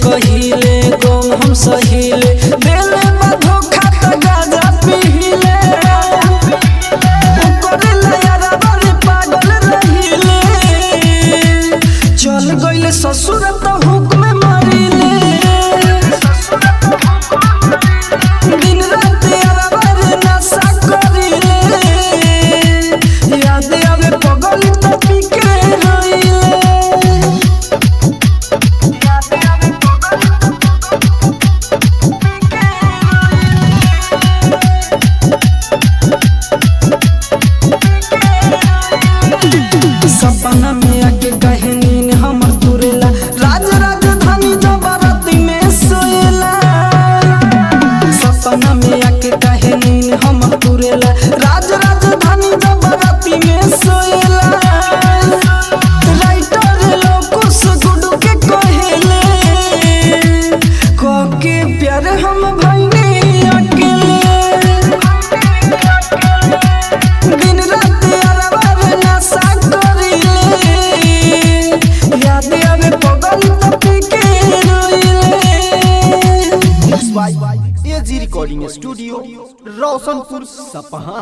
कहिले गम हम सहिले देले बा धोखा त गाजा पीले ओकरे लायारा बारे पागल रहिले चल गइले ससुर त हुक में मारिले दिन रात यारा बारे नशा करिले याद आवे पगल त पी के रोइले सपना में आके कहे नींद हमर तुरेला राज राजधानी जबरती में सोएला सपना में आके कहे नींद हमर तुरेला राज राजधानी जबरती में सोएला राइटर लोकुस गुडू के कहेले कोके प्यार हम भाईने अकेले दिन रात अरबार नशा याद आवे पगल तपी के रोइले। एजी रिकॉर्डिंग स्टूडियो रोशनपुर सपहा।